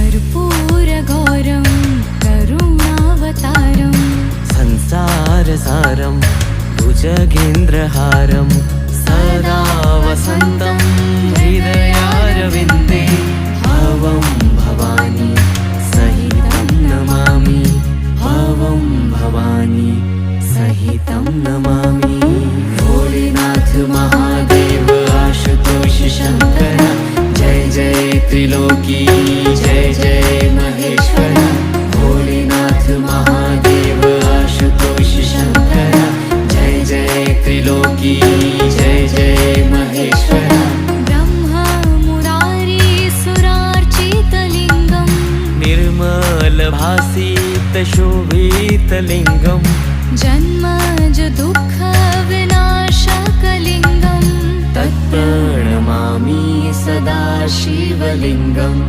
कर्पूरगौरं करुणावतारं संसारसारं भुजगेन्द्रहारं सदा वसन्तं हृदयारविन्दे भवं भवानी सहितं नमामि भवं भवानी सहितं नमामि। भोलेनाथ महादेव आशुतोष शंकर जय जय त्रिलोकी जय जय महेश्वर। भोलेनाथ महादेव आशुतोष शंकर जय जय त्रिलोकी जय जय महेश्वर। ब्रह्मा मुरारी सुरार्चितलिङ्गं निर्मलभासित शोभितलिङ्गं जन्मज दुःखविनाशकलिङ्गं तत्प्रणमामि सदा शिवलिङ्गम्।